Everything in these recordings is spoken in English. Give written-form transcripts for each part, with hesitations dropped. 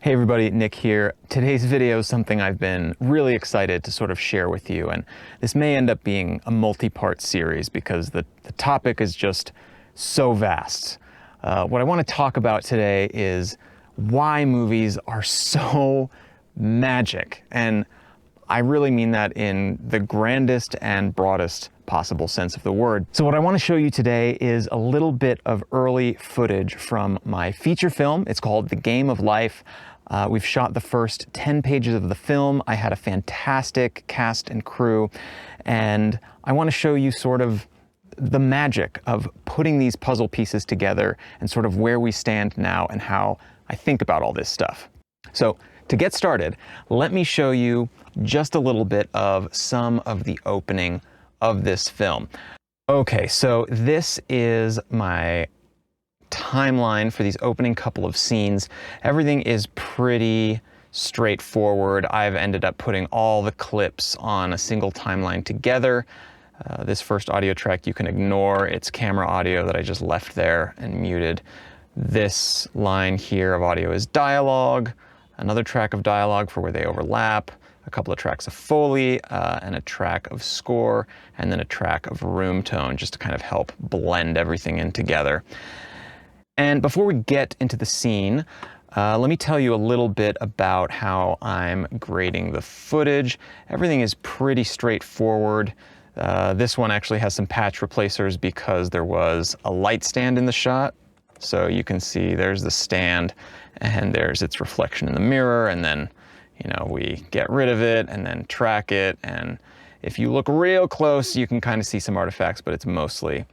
Hey everybody, Nick here. Today's video is something I've been really excited to sort of share with you, and this may end up being a multi-part series because the topic is just so vast. What I want to talk about today is why movies are so magic, and I really mean that in the grandest and broadest possible sense of the word. So what I want to show you today is a little bit of early footage from my feature film. It's called The Game of Life. We've shot the first 10 pages of the film. I had a fantastic cast and crew, and I want to show you sort of the magic of putting these puzzle pieces together and sort of where we stand now and how I think about all this stuff. So to get started, let me show you just a little bit of some of the opening of this film. Okay, so this is my timeline for these opening couple of scenes. Everything is pretty straightforward. I've ended up putting all the clips on a single timeline together. This first audio track you can ignore. It's camera audio that I just left there and muted. This line here of audio is dialogue, another track of dialogue for where they overlap, a couple of tracks of Foley, and a track of score, and then a track of room tone just to kind of help blend everything in together. And before we get into the scene, let me tell you a little bit about how I'm grading the footage. Everything is pretty straightforward. This one actually has some patch replacers because there was a light stand in the shot. So you can see there's the stand and there's its reflection in the mirror, and then, you know, we get rid of it and then track it. And if you look real close, you can kind of see some artifacts, but it's mostly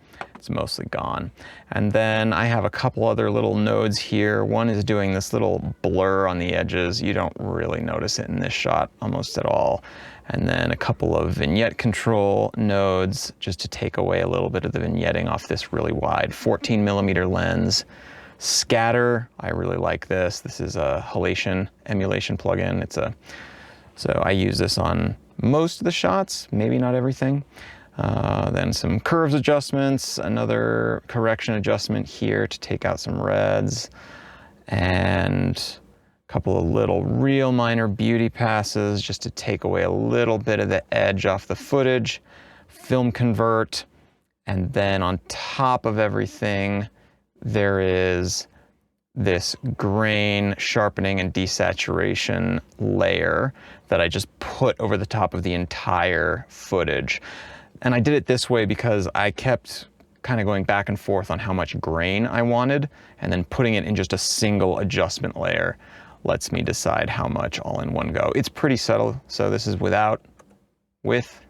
gone. And then I have a couple other little nodes here. One is doing this little blur on the edges. You don't really notice it in this shot almost at all. And then a couple of vignette control nodes just to take away a little bit of the vignetting off this really wide 14mm lens. Scatter, I really like this. This is a halation emulation plugin. So I use this on most of the shots, maybe not everything. Then some curves adjustments, another correction adjustment here to take out some reds, and a couple of little real minor beauty passes just to take away a little bit of the edge off the footage, film convert, and then on top of everything, there is this grain sharpening and desaturation layer that I just put over the top of the entire footage. And I did it this way because I kept kind of going back and forth on how much grain I wanted, and then putting it in just a single adjustment layer lets me decide how much all in one go. It's pretty subtle, so this is without, with,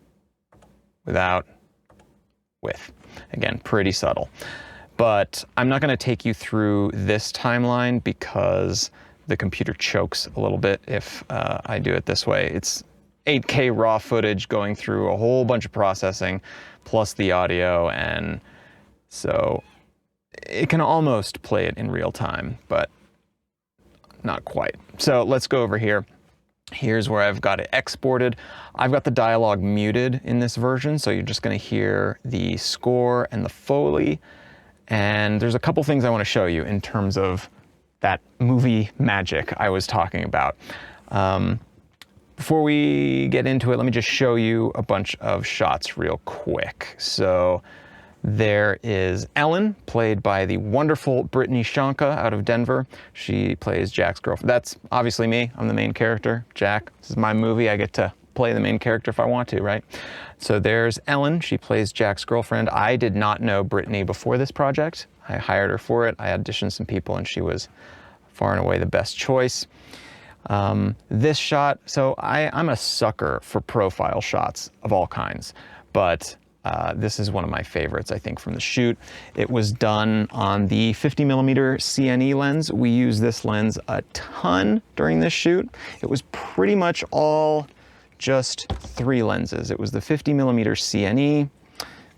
without, with. Again, pretty subtle. But I'm not going to take you through this timeline because the computer chokes a little bit if I do it this way. It's 8K raw footage going through a whole bunch of processing plus the audio, and so it can almost play it in real time, but not quite. So let's go over here. Here's where I've got it exported. I've got the dialogue muted in this version, so you're just going to hear the score and the Foley. And there's a couple things I want to show you in terms of that movie magic I was talking about. Before we get into it, let me just show you a bunch of shots real quick. So there is Ellen, played by the wonderful Brittany Shanka out of Denver. She plays Jack's girlfriend. That's obviously me. I'm the main character, Jack. This is my movie. I get to play the main character if I want to, right? So there's Ellen. She plays Jack's girlfriend. I did not know Brittany before this project. I hired her for it. I auditioned some people, and she was far and away the best choice. This shot, so I'm a sucker for profile shots of all kinds, but this is one of my favorites, I think, from the shoot. It was done on the 50mm CNE lens. We use this lens a ton during this shoot. It was pretty much all just three lenses. It was the 50mm CNE,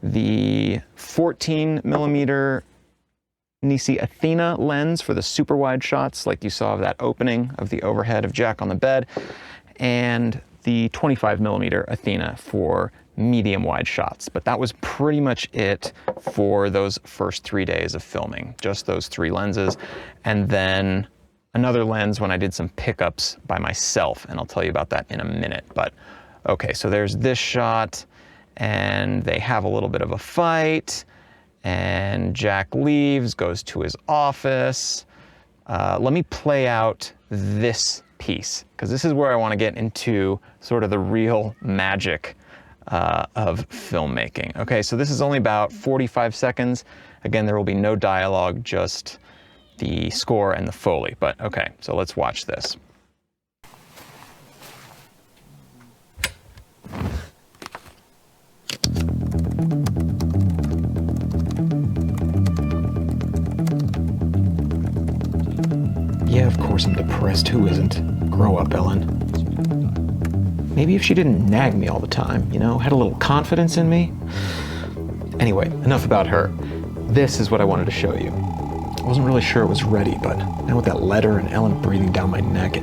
the 14mm Nisi Athena lens for the super wide shots like you saw of that opening of the overhead of Jack on the bed, and the 25mm Athena for medium wide shots. But that was pretty much it for those first 3 days of filming, just those three lenses. And then another lens when I did some pickups by myself, and I'll tell you about that in a minute. But okay, so there's this shot, and they have a little bit of a fight, and Jack leaves, goes to his office. Let me play out this piece, because this is where I want to get into sort of the real magic of filmmaking. Okay, so this is only about 45 seconds. Again, there will be no dialogue, just the score and the Foley. But okay, so let's watch this. Yeah, of course I'm depressed. Who isn't? Grow up, Ellen. Maybe if she didn't nag me all the time, you know, had a little confidence in me. Anyway, enough about her. This is what I wanted to show you. I wasn't really sure it was ready, but now with that letter and Ellen breathing down my neck, it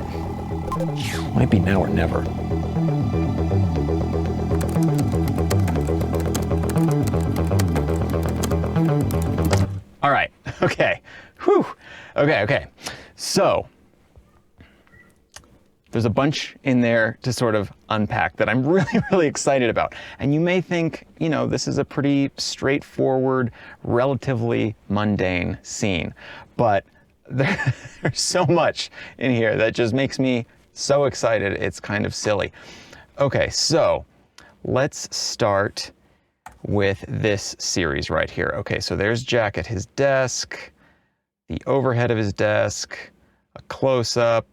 might be now or never. All right, okay, whew, okay. So, there's a bunch in there to sort of unpack that I'm really excited about. And you may think, you know, this is a pretty straightforward, relatively mundane scene, but there's so much in here that just makes me so excited, it's kind of silly. Okay, so let's start with this series right here. Okay, so there's Jack at his desk, the overhead of his desk, a close-up,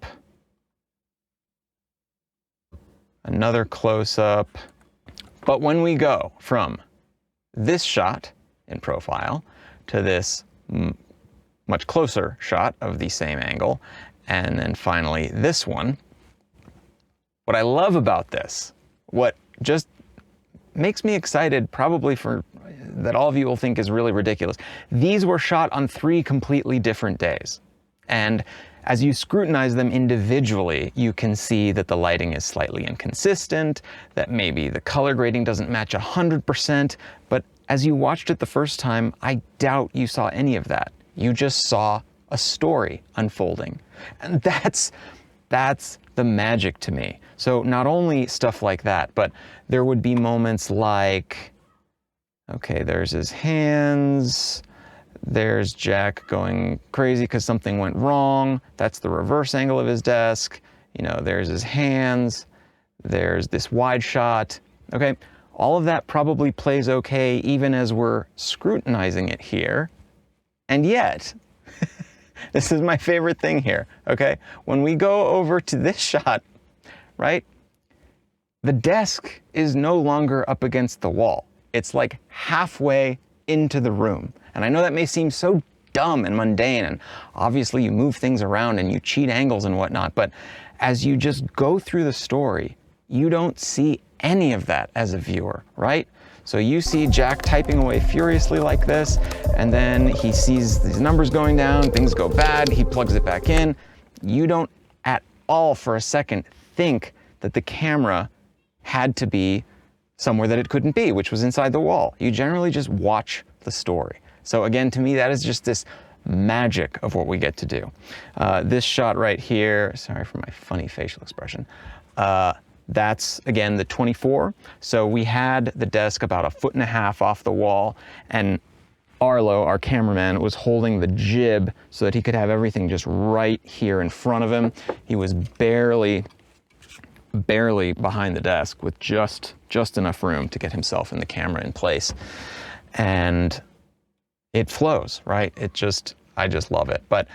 another close-up. But when we go from this shot in profile to this much closer shot of the same angle, and then finally this one, what I love about this, what just makes me excited, probably for that all of you will think is really ridiculous, these were shot on 3 completely different days. And as you scrutinize them individually, you can see that the lighting is slightly inconsistent, that maybe the color grading doesn't match 100%, but as you watched it the first time, I doubt you saw any of that. You just saw a story unfolding. And that's the magic to me. So not only stuff like that, but there would be moments like, okay, there's his hands, there's Jack going crazy because something went wrong. That's the reverse angle of his desk. You know, there's his hands. There's this wide shot. Okay, all of that probably plays okay even as we're scrutinizing it here. And yet, this is my favorite thing here, okay? When we go over to this shot, right? The desk is no longer up against the wall. It's like halfway into the room. And I know that may seem so dumb and mundane, and obviously you move things around and you cheat angles and whatnot, but as you just go through the story, you don't see any of that as a viewer, right? So you see Jack typing away furiously like this, and then he sees these numbers going down, things go bad, he plugs it back in. You don't at all for a second think that the camera had to be somewhere that it couldn't be, which was inside the wall. You generally just watch the story. So again, to me, that is just this magic of what we get to do. This shot right here, sorry for my funny facial expression, that's again the 24. So we had the desk about 1.5 feet off the wall, and Arlo, our cameraman, was holding the jib so that he could have everything just right here in front of him. He was barely behind the desk with just enough room to get himself and the camera in place. And it flows, right? I just love it. But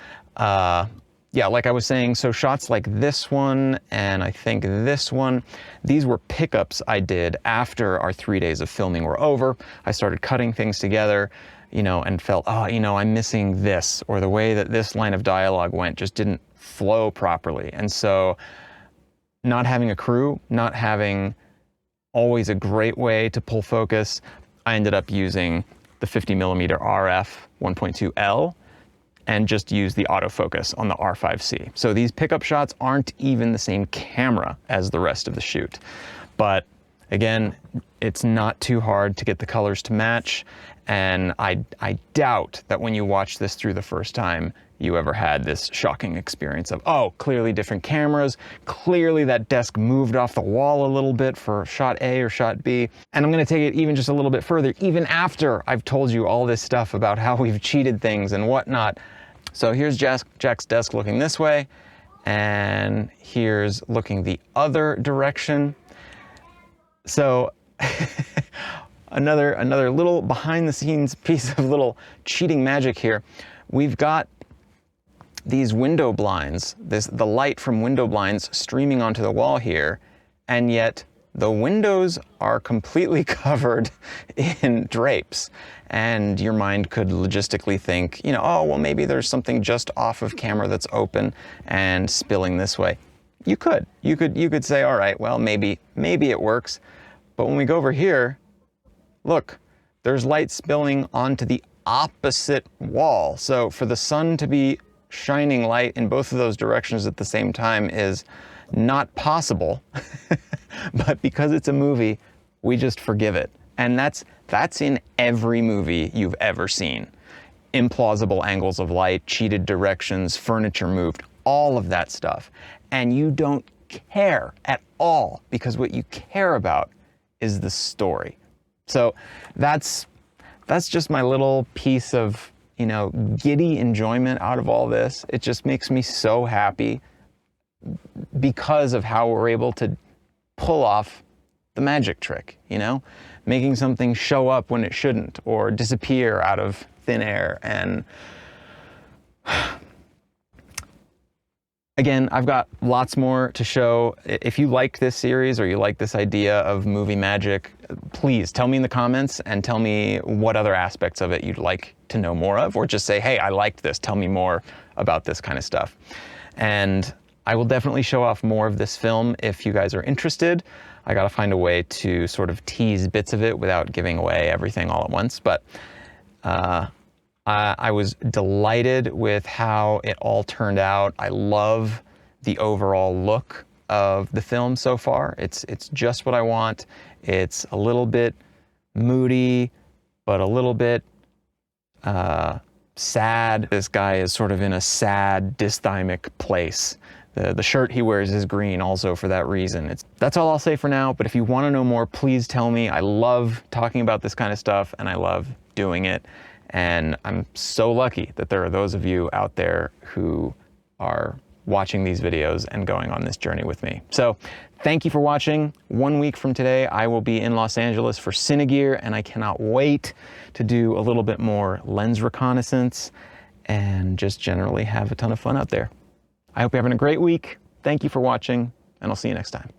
yeah, like I was saying, so shots like this one, and I think this one, these were pickups I did after our 3 days of filming were over. I started cutting things together, you know, and felt, oh, you know, I'm missing this, or the way that this line of dialogue went just didn't flow properly. And so not having a crew, not having always a great way to pull focus, I ended up using the 50mm RF 1.2L and just use the autofocus on the R5C. So these pickup shots aren't even the same camera as the rest of the shoot. But again, it's not too hard to get the colors to match. And I doubt that when you watch this through the first time, you ever had this shocking experience of, oh, clearly different cameras, clearly that desk moved off the wall a little bit for shot A or shot B. And I'm gonna take it even just a little bit further, even after I've told you all this stuff about how we've cheated things and whatnot. So here's Jack's desk looking this way, and here's looking the other direction. So another little behind the scenes piece of little cheating magic here. We've got these window blinds, the light from window blinds streaming onto the wall here, and yet the windows are completely covered in drapes. And your mind could logistically think, you know, oh, well, maybe there's something just off of camera that's open and spilling this way. You could say, all right, well, maybe it works. But when we go over here, look, there's light spilling onto the opposite wall. So for the sun to be shining light in both of those directions at the same time is not possible. But because it's a movie, we just forgive it. And that's in every movie you've ever seen. Implausible angles of light, cheated directions, furniture moved, all of that stuff. And you don't care at all, because what you care about is the story. So that's just my little piece of, you know, giddy enjoyment out of all this. It just makes me so happy because of how we're able to pull off the magic trick, you know? Making something show up when it shouldn't, or disappear out of thin air. And again, I've got lots more to show. If you like this series or you like this idea of movie magic, please tell me in the comments and tell me what other aspects of it you'd like to know more of, or just say, hey, I liked this, tell me more about this kind of stuff. And I will definitely show off more of this film if you guys are interested. I gotta find a way to sort of tease bits of it without giving away everything all at once. But I was delighted with how it all turned out. I love the overall look of the film so far. It's just what I want. It's a little bit moody, but a little bit sad. This guy is sort of in a sad, dysthymic place. The shirt he wears is green also for that reason. That's all I'll say for now, but if you want to know more, please tell me. I love talking about this kind of stuff, and I love doing it. And I'm so lucky that there are those of you out there who are watching these videos and going on this journey with me. So thank you for watching. 1 week from today, I will be in Los Angeles for Cinegear, and I cannot wait to do a little bit more lens reconnaissance and just generally have a ton of fun out there. I hope you're having a great week. Thank you for watching, and I'll see you next time.